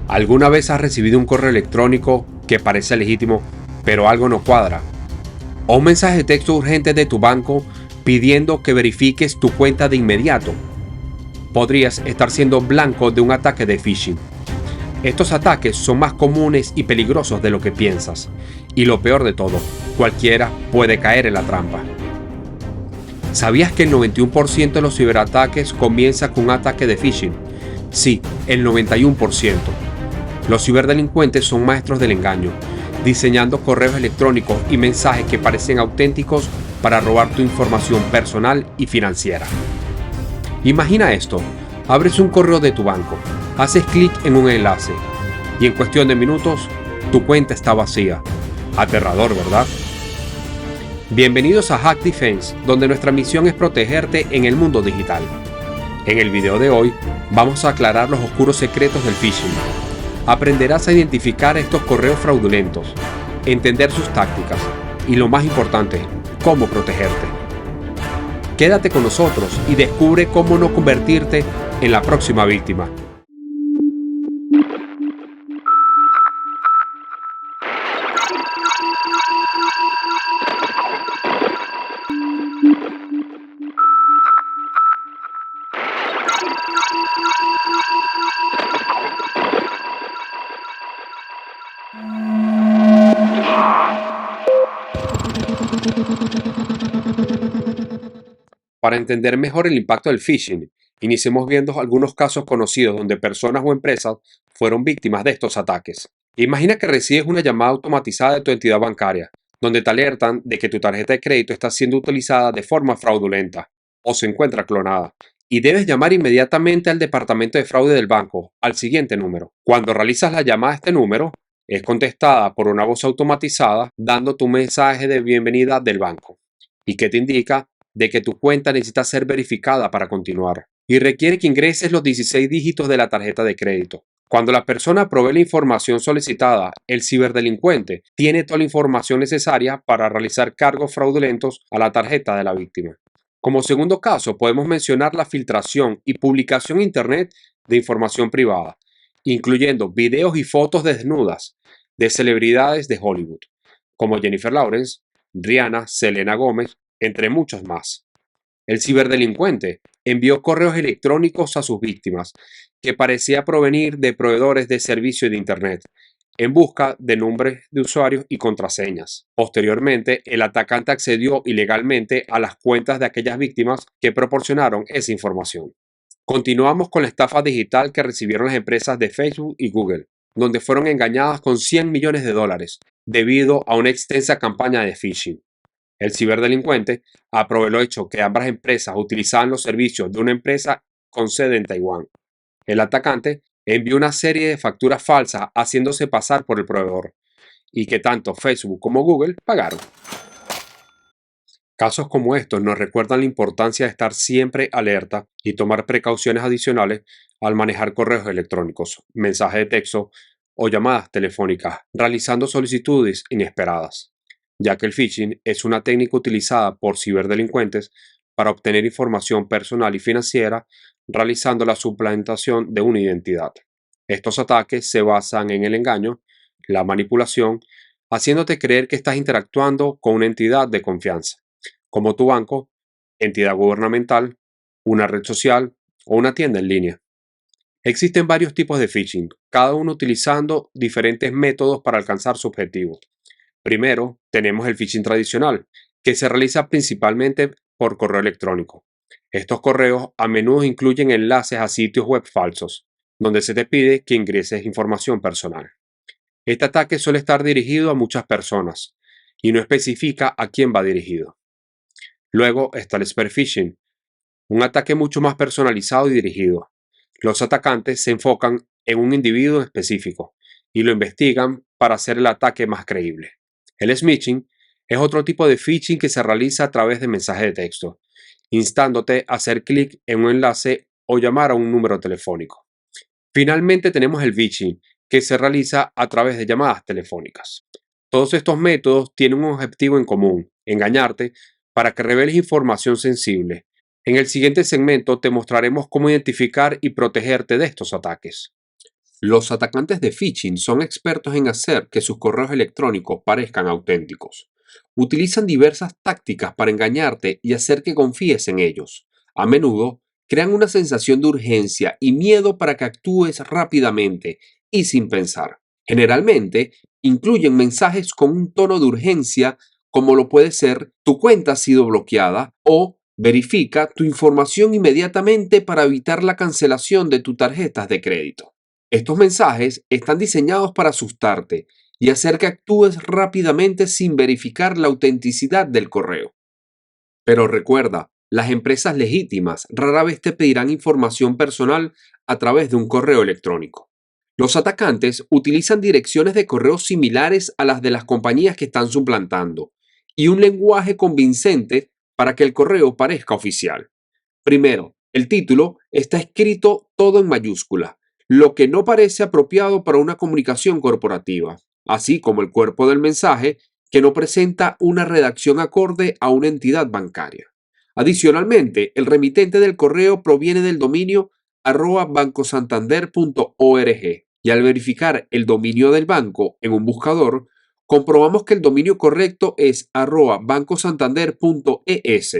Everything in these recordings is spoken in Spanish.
¿Alguna vez has recibido un correo electrónico que parece legítimo, pero algo no cuadra? ¿O un mensaje de texto urgente de tu banco pidiendo que verifiques tu cuenta de inmediato? Podrías estar siendo blanco de un ataque de phishing. Estos ataques son más comunes y peligrosos de lo que piensas. Y lo peor de todo, cualquiera puede caer en la trampa. ¿Sabías que el 91% de los ciberataques comienza con un ataque de phishing? Sí, el 91%. Los ciberdelincuentes son maestros del engaño, diseñando correos electrónicos y mensajes que parecen auténticos para robar tu información personal y financiera. Imagina esto: abres un correo de tu banco, haces clic en un enlace y en cuestión de minutos tu cuenta está vacía. Aterrador, ¿verdad? Bienvenidos a Hack Defense, donde nuestra misión es protegerte en el mundo digital. En el video de hoy vamos a aclarar los oscuros secretos del phishing. Aprenderás a identificar estos correos fraudulentos, entender sus tácticas y, lo más importante, cómo protegerte. Quédate con nosotros y descubre cómo no convertirte en la próxima víctima. Para entender mejor el impacto del phishing, iniciemos viendo algunos casos conocidos donde personas o empresas fueron víctimas de estos ataques. Imagina que recibes una llamada automatizada de tu entidad bancaria, donde te alertan de que tu tarjeta de crédito está siendo utilizada de forma fraudulenta o se encuentra clonada, y debes llamar inmediatamente al departamento de fraude del banco, al siguiente número. Cuando realizas la llamada a este número, es contestada por una voz automatizada dando tu mensaje de bienvenida del banco, y que te indica de que tu cuenta necesita ser verificada para continuar, y requiere que ingreses los 16 dígitos de la tarjeta de crédito. Cuando la persona provee la información solicitada, el ciberdelincuente tiene toda la información necesaria para realizar cargos fraudulentos a la tarjeta de la víctima. Como segundo caso, podemos mencionar la filtración y publicación en Internet de información privada, incluyendo videos y fotos desnudas de celebridades de Hollywood, como Jennifer Lawrence, Rihanna, Selena Gómez, entre muchos más. El ciberdelincuente envió correos electrónicos a sus víctimas que parecía provenir de proveedores de servicios de Internet en busca de nombres de usuarios y contraseñas. Posteriormente, el atacante accedió ilegalmente a las cuentas de aquellas víctimas que proporcionaron esa información. Continuamos con la estafa digital que recibieron las empresas de Facebook y Google, donde fueron engañadas con $100 millones debido a una extensa campaña de phishing. El ciberdelincuente aprovechó el hecho que ambas empresas utilizaban los servicios de una empresa con sede en Taiwán. El atacante envió una serie de facturas falsas haciéndose pasar por el proveedor, y que tanto Facebook como Google pagaron. Casos como estos nos recuerdan la importancia de estar siempre alerta y tomar precauciones adicionales al manejar correos electrónicos, mensajes de texto o llamadas telefónicas, realizando solicitudes inesperadas, ya que el phishing es una técnica utilizada por ciberdelincuentes para obtener información personal y financiera, realizando la suplantación de una identidad. Estos ataques se basan en el engaño, la manipulación, haciéndote creer que estás interactuando con una entidad de confianza, como tu banco, entidad gubernamental, una red social o una tienda en línea. Existen varios tipos de phishing, cada uno utilizando diferentes métodos para alcanzar su objetivo. Primero, tenemos el phishing tradicional, que se realiza principalmente por correo electrónico. Estos correos a menudo incluyen enlaces a sitios web falsos, donde se te pide que ingreses información personal. Este ataque suele estar dirigido a muchas personas y no especifica a quién va dirigido. Luego está el spear phishing, un ataque mucho más personalizado y dirigido. Los atacantes se enfocan en un individuo específico y lo investigan para hacer el ataque más creíble. El smishing es otro tipo de phishing que se realiza a través de mensajes de texto, instándote a hacer clic en un enlace o llamar a un número telefónico. Finalmente tenemos el phishing, que se realiza a través de llamadas telefónicas. Todos estos métodos tienen un objetivo en común: engañarte para que reveles información sensible. En el siguiente segmento te mostraremos cómo identificar y protegerte de estos ataques. Los atacantes de phishing son expertos en hacer que sus correos electrónicos parezcan auténticos. Utilizan diversas tácticas para engañarte y hacer que confíes en ellos. A menudo, crean una sensación de urgencia y miedo para que actúes rápidamente y sin pensar. Generalmente, incluyen mensajes con un tono de urgencia como lo puede ser "tu cuenta ha sido bloqueada" o "verifica tu información inmediatamente para evitar la cancelación de tus tarjetas de crédito". Estos mensajes están diseñados para asustarte y hacer que actúes rápidamente sin verificar la autenticidad del correo. Pero recuerda, las empresas legítimas rara vez te pedirán información personal a través de un correo electrónico. Los atacantes utilizan direcciones de correo similares a las de las compañías que están suplantando y un lenguaje convincente para que el correo parezca oficial. Primero, el título está escrito todo en mayúscula, lo que no parece apropiado para una comunicación corporativa, así como el cuerpo del mensaje, que no presenta una redacción acorde a una entidad bancaria. Adicionalmente, el remitente del correo proviene del dominio @bancosantander.org y al verificar el dominio del banco en un buscador, comprobamos que el dominio correcto es @bancosantander.es.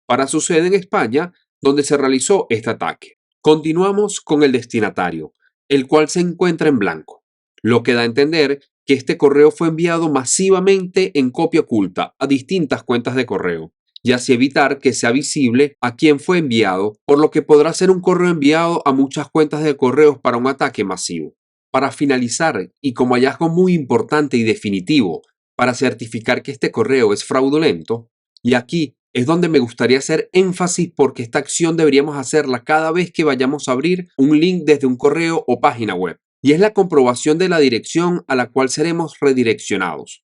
Para su sede en España, donde se realizó este ataque. Continuamos con el destinatario, el cual se encuentra en blanco, lo que da a entender que este correo fue enviado masivamente en copia oculta a distintas cuentas de correo, y así evitar que sea visible a quién fue enviado, por lo que podrá ser un correo enviado a muchas cuentas de correos para un ataque masivo. Para finalizar, y como hallazgo muy importante y definitivo para certificar que este correo es fraudulento, y aquí es donde me gustaría hacer énfasis porque esta acción deberíamos hacerla cada vez que vayamos a abrir un link desde un correo o página web, y es la comprobación de la dirección a la cual seremos redireccionados.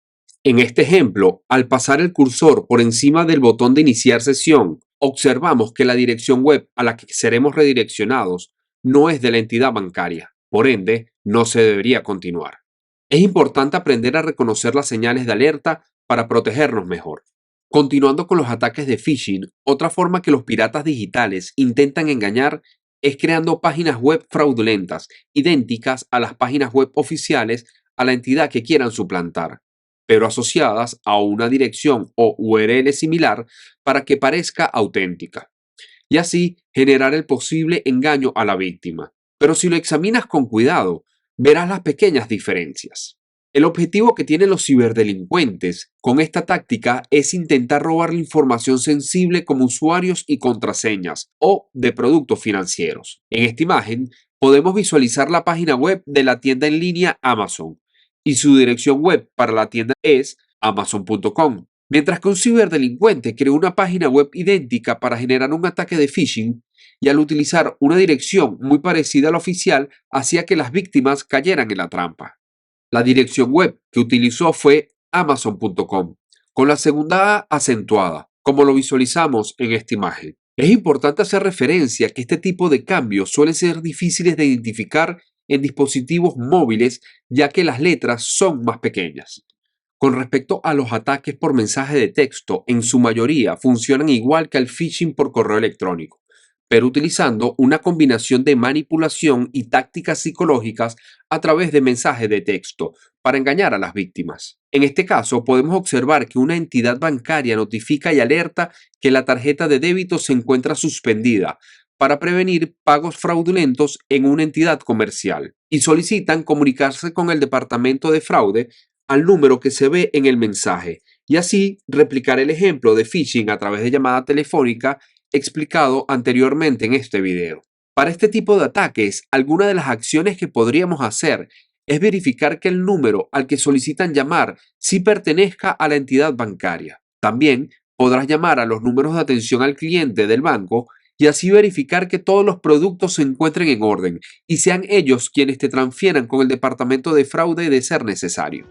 En este ejemplo, al pasar el cursor por encima del botón de iniciar sesión, observamos que la dirección web a la que seremos redireccionados no es de la entidad bancaria, por ende, no se debería continuar. Es importante aprender a reconocer las señales de alerta para protegernos mejor. Continuando con los ataques de phishing, otra forma que los piratas digitales intentan engañar es creando páginas web fraudulentas, idénticas a las páginas web oficiales a la entidad que quieran suplantar, pero asociadas a una dirección o URL similar para que parezca auténtica, y así generar el posible engaño a la víctima. Pero si lo examinas con cuidado, verás las pequeñas diferencias. El objetivo que tienen los ciberdelincuentes con esta táctica es intentar robar la información sensible como usuarios y contraseñas o de productos financieros. En esta imagen podemos visualizar la página web de la tienda en línea Amazon y su dirección web para la tienda es amazon.com. Mientras que un ciberdelincuente creó una página web idéntica para generar un ataque de phishing y al utilizar una dirección muy parecida a la oficial hacía que las víctimas cayeran en la trampa. La dirección web que utilizó fue amazon.com, con la segunda A acentuada, como lo visualizamos en esta imagen. Es importante hacer referencia que este tipo de cambios suelen ser difíciles de identificar en dispositivos móviles, ya que las letras son más pequeñas. Con respecto a los ataques por mensaje de texto, en su mayoría funcionan igual que el phishing por correo electrónico, pero utilizando una combinación de manipulación y tácticas psicológicas a través de mensajes de texto para engañar a las víctimas. En este caso, podemos observar que una entidad bancaria notifica y alerta que la tarjeta de débito se encuentra suspendida para prevenir pagos fraudulentos en una entidad comercial y solicitan comunicarse con el departamento de fraude al número que se ve en el mensaje y así replicar el ejemplo de phishing a través de llamada telefónica explicado anteriormente en este video. Para este tipo de ataques, alguna de las acciones que podríamos hacer es verificar que el número al que solicitan llamar sí pertenezca a la entidad bancaria. También podrás llamar a los números de atención al cliente del banco y así verificar que todos los productos se encuentren en orden y sean ellos quienes te transfieran con el departamento de fraude de ser necesario.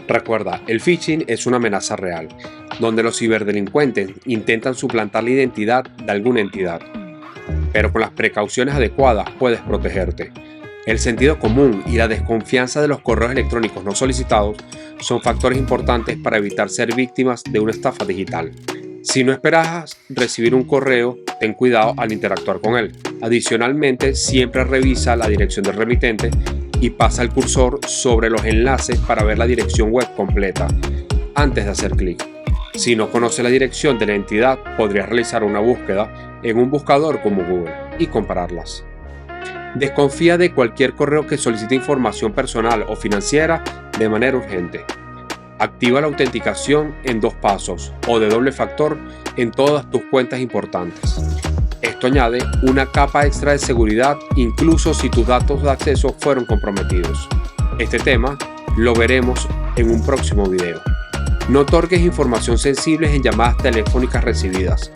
Recuerda, el phishing es una amenaza real, donde los ciberdelincuentes intentan suplantar la identidad de alguna entidad. Pero con las precauciones adecuadas puedes protegerte. El sentido común y la desconfianza de los correos electrónicos no solicitados son factores importantes para evitar ser víctimas de una estafa digital. Si no esperas recibir un correo, ten cuidado al interactuar con él. Adicionalmente, siempre revisa la dirección del remitente y pasa el cursor sobre los enlaces para ver la dirección web completa antes de hacer clic. Si no conoces la dirección de la entidad, podrías realizar una búsqueda en un buscador como Google y compararlas. Desconfía de cualquier correo que solicite información personal o financiera de manera urgente. Activa la autenticación en 2 pasos o de doble factor en todas tus cuentas importantes. Esto añade una capa extra de seguridad incluso si tus datos de acceso fueron comprometidos. Este tema lo veremos en un próximo video. No otorgues información sensible en llamadas telefónicas recibidas.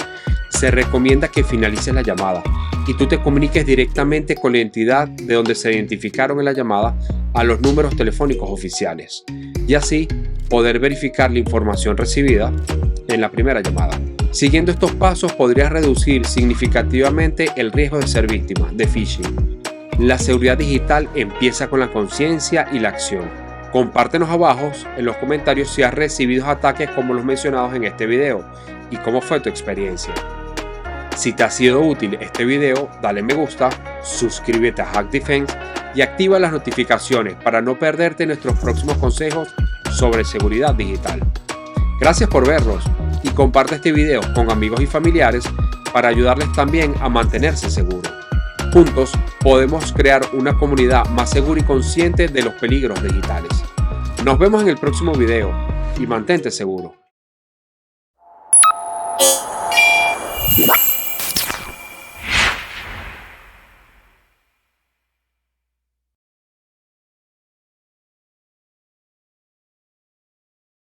Se recomienda que finalices la llamada y tú te comuniques directamente con la entidad de donde se identificaron en la llamada a los números telefónicos oficiales y así poder verificar la información recibida en la primera llamada. Siguiendo estos pasos podrías reducir significativamente el riesgo de ser víctima de phishing. La seguridad digital empieza con la conciencia y la acción. Compártenos abajo en los comentarios si has recibido ataques como los mencionados en este video y cómo fue tu experiencia. Si te ha sido útil este video, dale me gusta, suscríbete a Hack Defense y activa las notificaciones para no perderte nuestros próximos consejos sobre seguridad digital. Gracias por verlos y comparte este video con amigos y familiares para ayudarles también a mantenerse seguros. Juntos podemos crear una comunidad más segura y consciente de los peligros digitales. Nos vemos en el próximo video y mantente seguro.